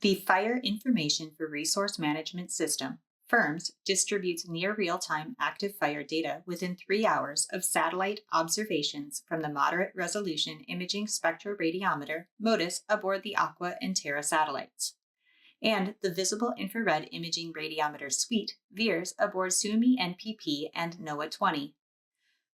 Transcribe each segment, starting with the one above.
The Fire Information for Resource Management System, FIRMS, distributes near real-time active fire data within 3 hours of satellite observations from the moderate resolution imaging spectroradiometer MODIS aboard the Aqua and Terra satellites, and the Visible Infrared Imaging Radiometer Suite, VIRS, aboard Suomi NPP and NOAA 20.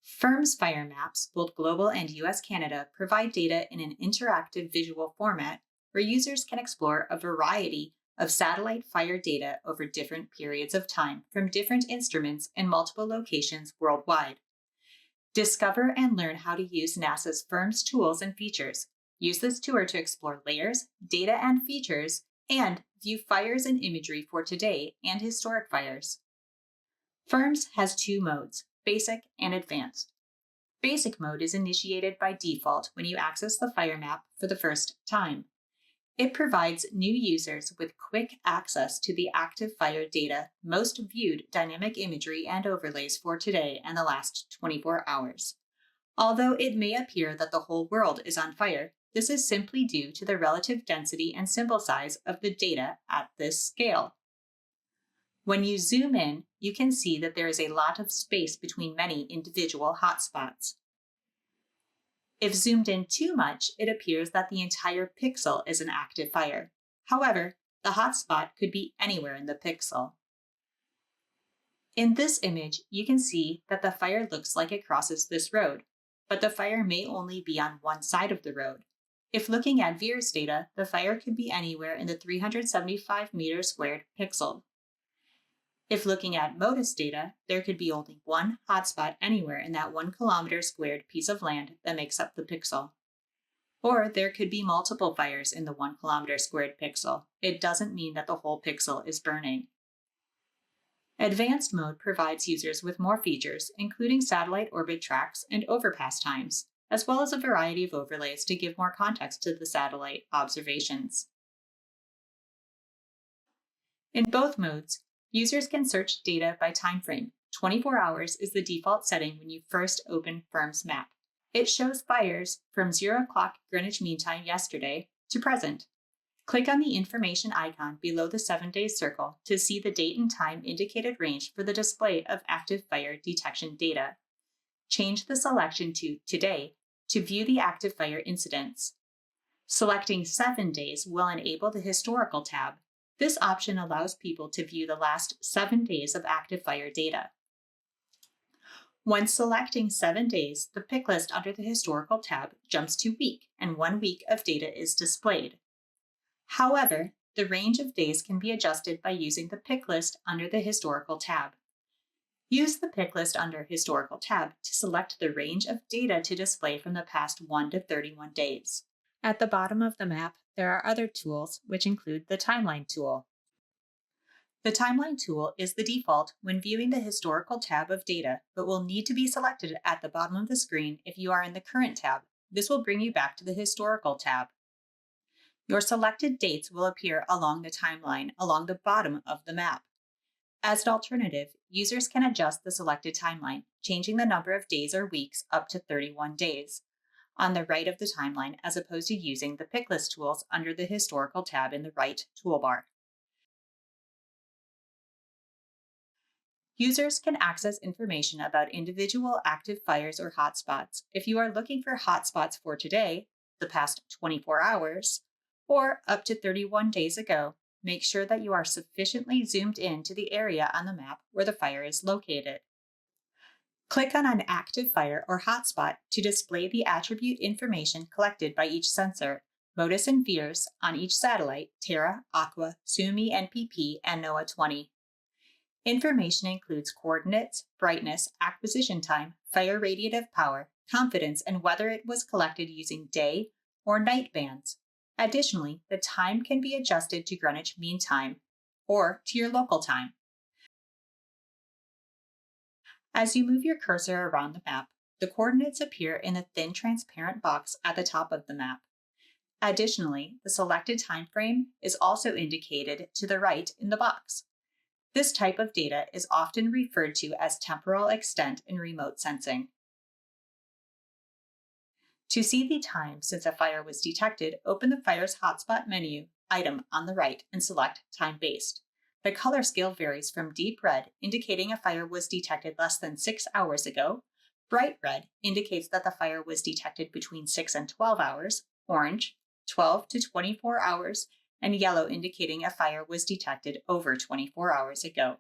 FIRMS fire maps, both global and US-Canada, provide data in an interactive visual format where users can explore a variety of satellite fire data over different periods of time from different instruments in multiple locations worldwide. Discover and learn how to use NASA's FIRMS tools and features. Use this tour to explore layers, data and features, and view fires and imagery for today and historic fires. FIRMS has 2 modes, Basic and Advanced. Basic mode is initiated by default when you access the fire map for the first time. It provides new users with quick access to the active fire data, most viewed dynamic imagery and overlays for today and the last 24 hours. Although it may appear that the whole world is on fire, this is simply due to the relative density and symbol size of the data at this scale. When you zoom in, you can see that there is a lot of space between many individual hotspots. If zoomed in too much, it appears that the entire pixel is an active fire. However, the hotspot could be anywhere in the pixel. In this image, you can see that the fire looks like it crosses this road, but the fire may only be on one side of the road. If looking at VIRS data, the fire could be anywhere in the 375 meters squared pixel. If looking at MODIS data, there could be only one hotspot anywhere in that 1 kilometer squared piece of land that makes up the pixel. Or there could be multiple fires in the 1 kilometer squared pixel. It doesn't mean that the whole pixel is burning. Advanced mode provides users with more features, including satellite orbit tracks and overpass times, as well as a variety of overlays to give more context to the satellite observations. In both modes, users can search data by time frame. 24 hours is the default setting when you first open FIRMS map. It shows fires from 0 o'clock Greenwich Mean Time yesterday to present. Click on the information icon below the 7-day circle to see the date and time indicated range for the display of active fire detection data. Change the selection to Today to view the active fire incidents. Selecting 7 days will enable the Historical tab. This option allows people to view the last 7 days of active fire data. When selecting 7 days, the pick list under the Historical tab jumps to week, and 1 week of data is displayed. However, the range of days can be adjusted by using the pick list under the Historical tab. Use the pick list under Historical tab to select the range of data to display from the past 1 to 31 days. At the bottom of the map, there are other tools, which include the Timeline tool. The Timeline tool is the default when viewing the Historical tab of data, but will need to be selected at the bottom of the screen if you are in the Current tab. This will bring you back to the Historical tab. Your selected dates will appear along the timeline along the bottom of the map. As an alternative, users can adjust the selected timeline, changing the number of days or weeks up to 31 days. On the right of the timeline, as opposed to using the pick list tools under the Historical tab in the right toolbar. Users can access information about individual active fires or hotspots. If you are looking for hotspots for today, the past 24 hours, or up to 31 days ago, make sure that you are sufficiently zoomed in to the area on the map where the fire is located. Click on an active fire or hotspot to display the attribute information collected by each sensor, MODIS and VIRS, on each satellite, Terra, Aqua, Suomi NPP, and NOAA 20. Information includes coordinates, brightness, acquisition time, fire radiative power, confidence, and whether it was collected using day or night bands. Additionally, the time can be adjusted to Greenwich Mean Time or to your local time. As you move your cursor around the map, the coordinates appear in the thin transparent box at the top of the map. Additionally, the selected time frame is also indicated to the right in the box. This type of data is often referred to as temporal extent in remote sensing. To see the time since a fire was detected, open the Fire's Hotspot menu item on the right and select time-based. The color scale varies from deep red, indicating a fire was detected less than 6 hours ago. Bright red indicates that the fire was detected between 6 and 12 hours. Orange, 12 to 24 hours. And yellow indicating a fire was detected over 24 hours ago.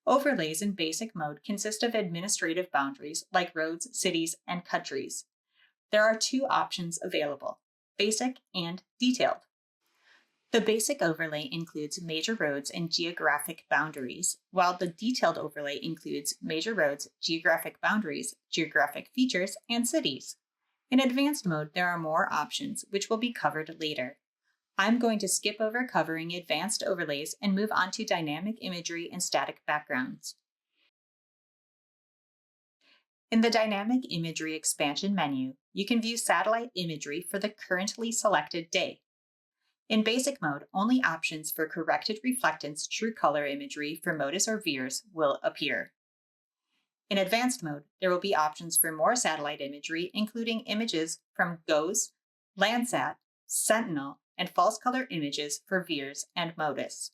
Overlays in basic mode consist of administrative boundaries like roads, cities, and countries. There are two options available: basic and detailed. The basic overlay includes major roads and geographic boundaries, while the detailed overlay includes major roads, geographic boundaries, geographic features, and cities. In advanced mode, there are more options, which will be covered later. I'm going to skip over covering advanced overlays and move on to dynamic imagery and static backgrounds. In the Dynamic Imagery expansion menu, you can view satellite imagery for the currently selected day. In basic mode, only options for corrected reflectance true color imagery for MODIS or VIIRS will appear. In advanced mode, there will be options for more satellite imagery, including images from GOES, Landsat, Sentinel, and false color images for VIIRS and MODIS.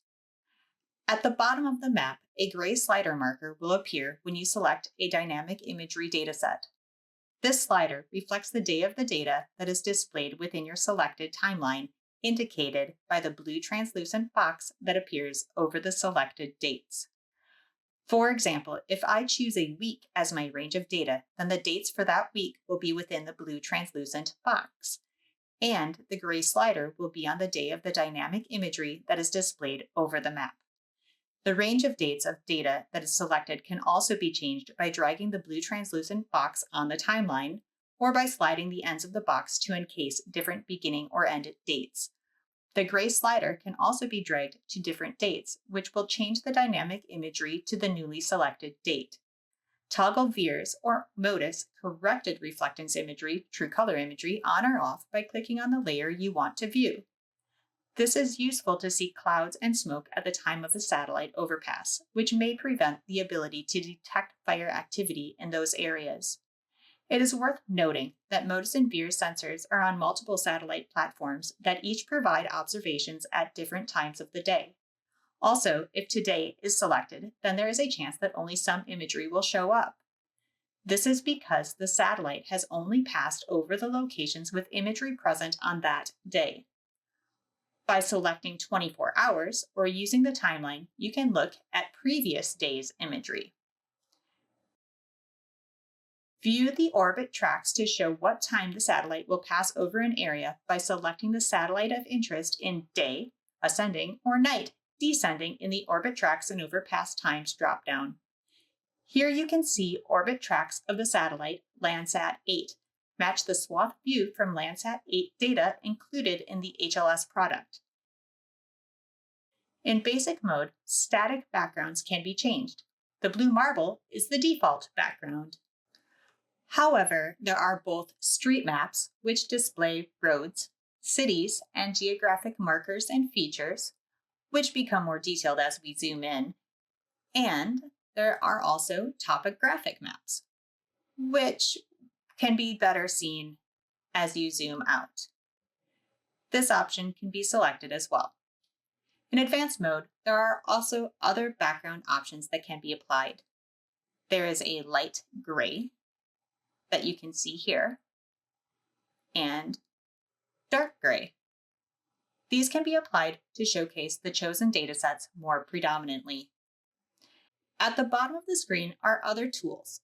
At the bottom of the map, a gray slider marker will appear when you select a dynamic imagery dataset. This slider reflects the day of the data that is displayed within your selected timeline, indicated by the blue translucent box that appears over the selected dates. For example, if I choose a week as my range of data, then the dates for that week will be within the blue translucent box, and the gray slider will be on the day of the dynamic imagery that is displayed over the map. The range of dates of data that is selected can also be changed by dragging the blue translucent box on the timeline, or by sliding the ends of the box to encase different beginning or end dates. The gray slider can also be dragged to different dates, which will change the dynamic imagery to the newly selected date. Toggle VIIRS or MODIS corrected reflectance imagery, true color imagery, on or off by clicking on the layer you want to view. This is useful to see clouds and smoke at the time of the satellite overpass, which may prevent the ability to detect fire activity in those areas. It is worth noting that MODIS and VIIRS sensors are on multiple satellite platforms that each provide observations at different times of the day. Also, if today is selected, then there is a chance that only some imagery will show up. This is because the satellite has only passed over the locations with imagery present on that day. By selecting 24 hours or using the timeline, you can look at previous day's imagery. View the orbit tracks to show what time the satellite will pass over an area by selecting the satellite of interest in day, ascending, or night, descending in the orbit tracks and overpass times dropdown. Here you can see orbit tracks of the satellite Landsat 8. Match the swath view from Landsat 8 data included in the HLS product. In basic mode, static backgrounds can be changed. The blue marble is the default background. However, there are both street maps, which display roads, cities, and geographic markers and features, which become more detailed as we zoom in, and there are also topographic maps, which can be better seen as you zoom out. This option can be selected as well. In advanced mode, there are also other background options that can be applied. There is a light gray that you can see here, and dark gray. These can be applied to showcase the chosen datasets more predominantly. At the bottom of the screen are other tools,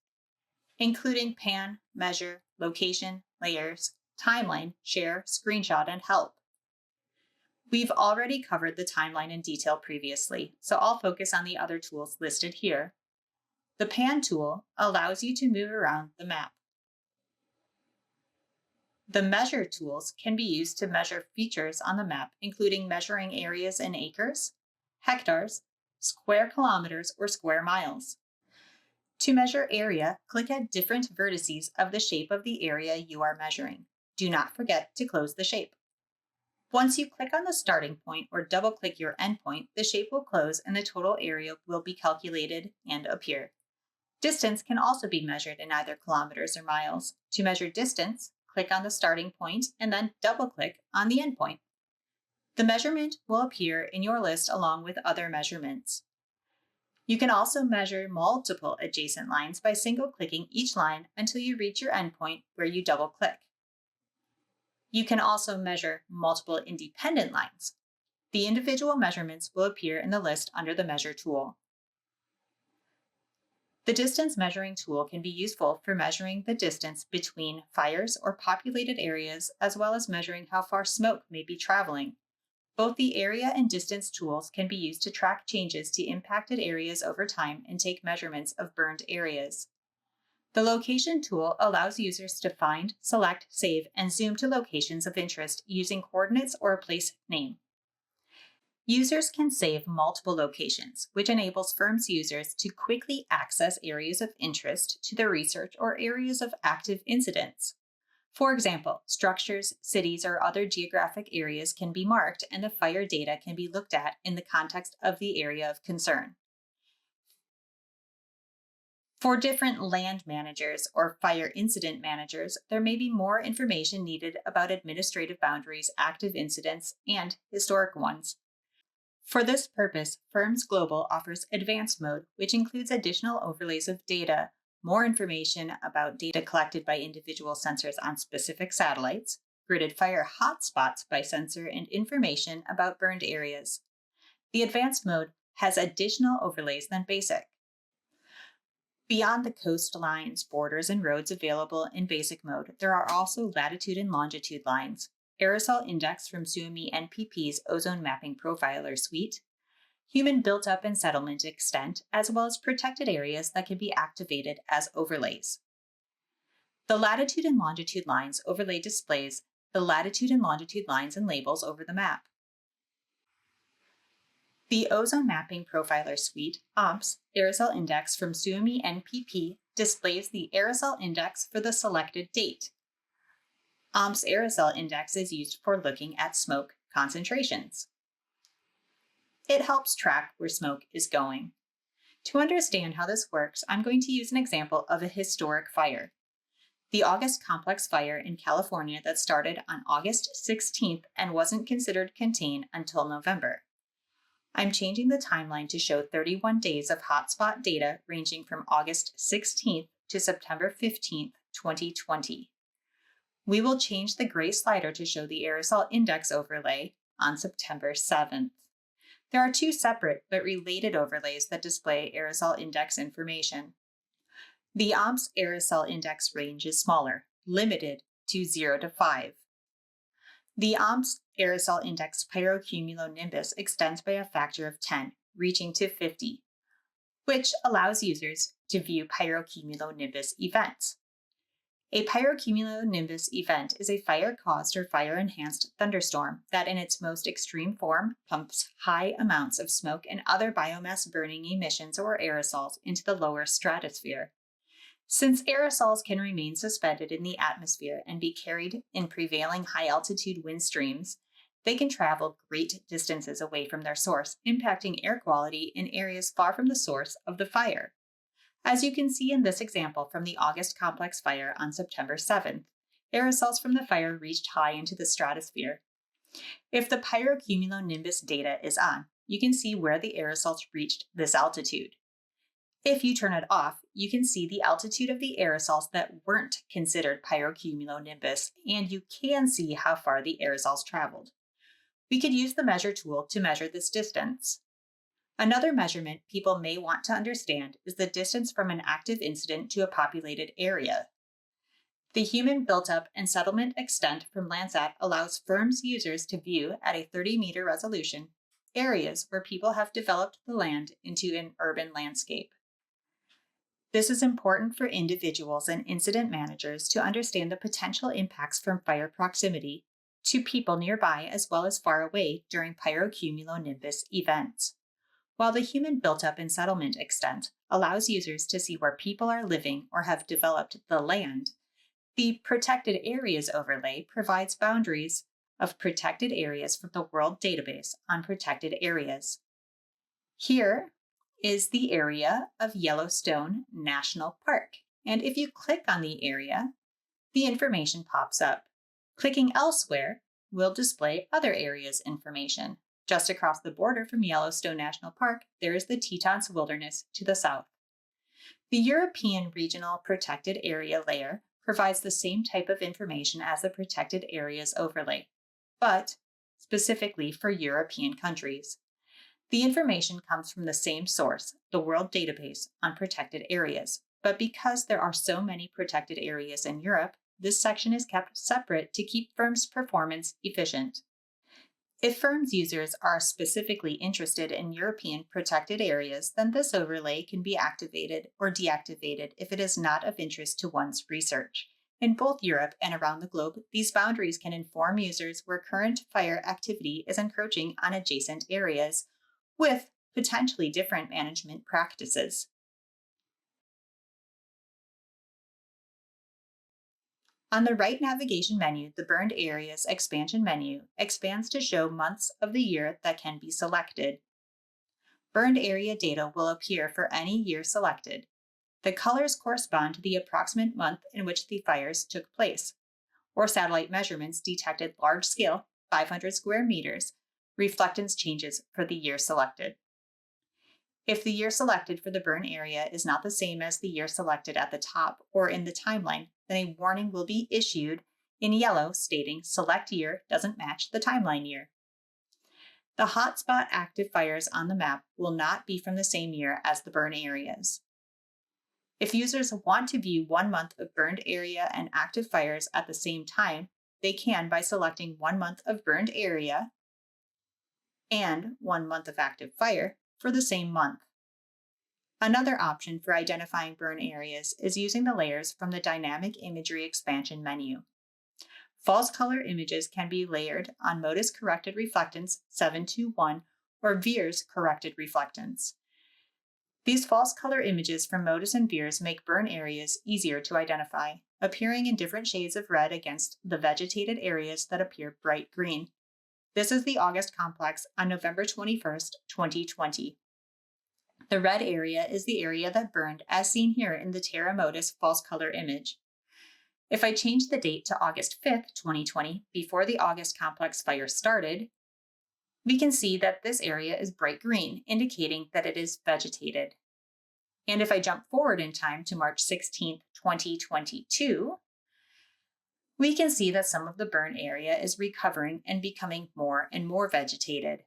including pan, measure, location, layers, timeline, share, screenshot, and help. We've already covered the timeline in detail previously, so I'll focus on the other tools listed here. The pan tool allows you to move around the map. The measure tools can be used to measure features on the map, including measuring areas in acres, hectares, square kilometers, or square miles. To measure area, click at different vertices of the shape of the area you are measuring. Do not forget to close the shape. Once you click on the starting point or double-click your endpoint, the shape will close and the total area will be calculated and appear. Distance can also be measured in either kilometers or miles. To measure distance, click on the starting point and then double-click on the endpoint. The measurement will appear in your list along with other measurements. You can also measure multiple adjacent lines by single-clicking each line until you reach your endpoint where you double-click. You can also measure multiple independent lines. The individual measurements will appear in the list under the Measure tool. The distance measuring tool can be useful for measuring the distance between fires or populated areas, as well as measuring how far smoke may be traveling. Both the area and distance tools can be used to track changes to impacted areas over time and take measurements of burned areas. The Location tool allows users to find, select, save, and zoom to locations of interest using coordinates or a place name. Users can save multiple locations, which enables firms' users to quickly access areas of interest to their research or areas of active incidents. For example, structures, cities, or other geographic areas can be marked and the fire data can be looked at in the context of the area of concern. For different land managers or fire incident managers, there may be more information needed about administrative boundaries, active incidents, and historic ones. For this purpose, Firms Global offers Advanced Mode, which includes additional overlays of data, more information about data collected by individual sensors on specific satellites, gridded fire hotspots by sensor, and information about burned areas. The Advanced Mode has additional overlays than Basic. Beyond the coastlines, borders, and roads available in Basic Mode, there are also Latitude and Longitude lines, Aerosol Index from Suomi NPP's Ozone Mapping Profiler Suite, Human Built-Up and Settlement Extent, as well as protected areas that can be activated as overlays. The Latitude and Longitude lines overlay displays the latitude and longitude lines and labels over the map. The Ozone Mapping Profiler Suite, OMPS, Aerosol Index from Suomi NPP displays the aerosol index for the selected date. OMPS Aerosol Index is used for looking at smoke concentrations. It helps track where smoke is going. To understand how this works, I'm going to use an example of a historic fire. The August Complex Fire in California that started on August 16th and wasn't considered contained until November. I'm changing the timeline to show 31 days of hotspot data ranging from August 16th to September 15th, 2020. We will change the gray slider to show the aerosol index overlay on September 7th. There are two separate but related overlays that display aerosol index information. The OMPS aerosol index range is smaller, limited to 0 to 5. The OMPS aerosol index pyrocumulonimbus extends by a factor of 10, reaching to 50, which allows users to view pyrocumulonimbus events. A pyrocumulonimbus event is a fire-caused or fire-enhanced thunderstorm that in its most extreme form pumps high amounts of smoke and other biomass-burning emissions or aerosols into the lower stratosphere. Since aerosols can remain suspended in the atmosphere and be carried in prevailing high-altitude wind streams, they can travel great distances away from their source, impacting air quality in areas far from the source of the fire. As you can see in this example from the August Complex Fire on September 7th, aerosols from the fire reached high into the stratosphere. If the pyrocumulonimbus data is on, you can see where the aerosols reached this altitude. If you turn it off, you can see the altitude of the aerosols that weren't considered pyrocumulonimbus, and you can see how far the aerosols traveled. We could use the Measure tool to measure this distance. Another measurement people may want to understand is the distance from an active incident to a populated area. The Human Built-Up and Settlement Extent from Landsat allows firms' users to view at a 30-meter resolution areas where people have developed the land into an urban landscape. This is important for individuals and incident managers to understand the potential impacts from fire proximity to people nearby as well as far away during pyrocumulonimbus events. While the Human Built-Up and Settlement Extent allows users to see where people are living or have developed the land, the Protected Areas overlay provides boundaries of protected areas from the World Database on Protected Areas. Here is the area of Yellowstone National Park, and if you click on the area, the information pops up. Clicking elsewhere will display other areas' information. Just across the border from Yellowstone National Park, there is the Tetons Wilderness to the south. The European Regional Protected Area layer provides the same type of information as the Protected Areas overlay, but specifically for European countries. The information comes from the same source, the World Database on Protected Areas, but because there are so many protected areas in Europe, this section is kept separate to keep FIRM's performance efficient. If FIRM's users are specifically interested in European protected areas, then this overlay can be activated or deactivated if it is not of interest to one's research. In both Europe and around the globe, these boundaries can inform users where current fire activity is encroaching on adjacent areas, with potentially different management practices. On the right navigation menu, the Burned Areas expansion menu expands to show months of the year that can be selected. Burned area data will appear for any year selected. The colors correspond to the approximate month in which the fires took place, or satellite measurements detected large-scale, 500 square meters, reflectance changes for the year selected. If the year selected for the burn area is not the same as the year selected at the top or in the timeline, then a warning will be issued in yellow stating select year doesn't match the timeline year. The hotspot active fires on the map will not be from the same year as the burn areas. If users want to view 1 month of burned area and active fires at the same time, they can by selecting 1 month of burned area and 1 month of active fire for the same month. Another option for identifying burn areas is using the layers from the Dynamic Imagery expansion menu. False color images can be layered on MODIS corrected reflectance 721 or VIIRS corrected reflectance. These false color images from MODIS and VIIRS make burn areas easier to identify, appearing in different shades of red against the vegetated areas that appear bright green. This is the August complex on November 21st, 2020. The red area is the area that burned, as seen here in the Terra MODIS false color image. If I change the date to August 5th, 2020, before the August complex fire started, we can see that this area is bright green, indicating that it is vegetated. And if I jump forward in time to March 16th, 2022, we can see that some of the burn area is recovering and becoming more and more vegetated.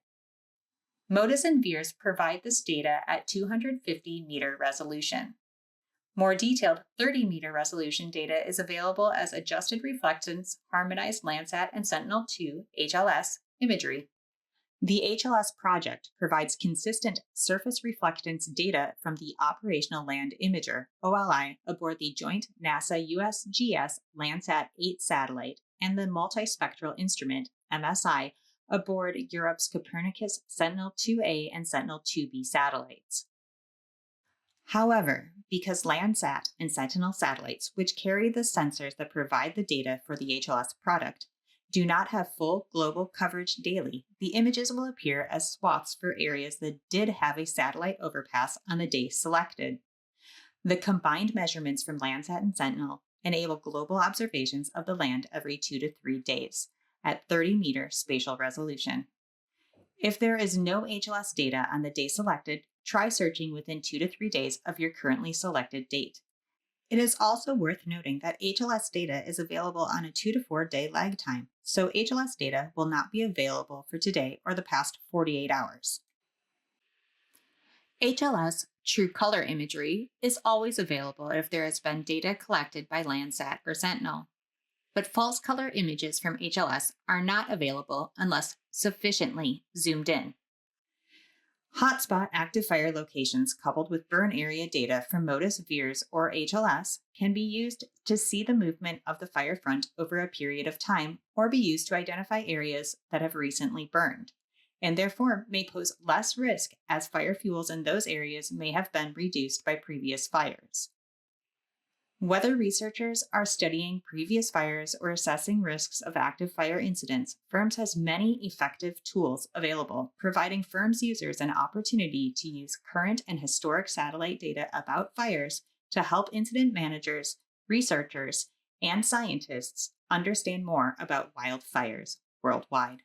MODIS and VIIRS provide this data at 250 meter resolution. More detailed 30-meter resolution data is available as adjusted reflectance, harmonized Landsat and Sentinel-2 HLS imagery. The HLS project provides consistent surface reflectance data from the Operational Land Imager, OLI, aboard the joint NASA-USGS Landsat 8 satellite and the multispectral instrument, MSI, aboard Europe's Copernicus Sentinel-2A and Sentinel-2B satellites. However, because Landsat and Sentinel satellites, which carry the sensors that provide the data for the HLS product, do not have full global coverage daily, the images will appear as swaths for areas that did have a satellite overpass on the day selected. The combined measurements from Landsat and Sentinel enable global observations of the land every 2 to 3 days at 30-meter spatial resolution. If there is no HLS data on the day selected, try searching within 2 to 3 days of your currently selected date. It is also worth noting that HLS data is available on a 2 to 4 day lag time, so HLS data will not be available for today or the past 48 hours. HLS true color imagery is always available if there has been data collected by Landsat or Sentinel, but false color images from HLS are not available unless sufficiently zoomed in. Hotspot active fire locations coupled with burn area data from MODIS, VIIRS, or HLS can be used to see the movement of the fire front over a period of time or be used to identify areas that have recently burned, and therefore may pose less risk as fire fuels in those areas may have been reduced by previous fires. Whether researchers are studying previous fires or assessing risks of active fire incidents, FIRMS has many effective tools available, providing FIRMS users an opportunity to use current and historic satellite data about fires to help incident managers, researchers, and scientists understand more about wildfires worldwide.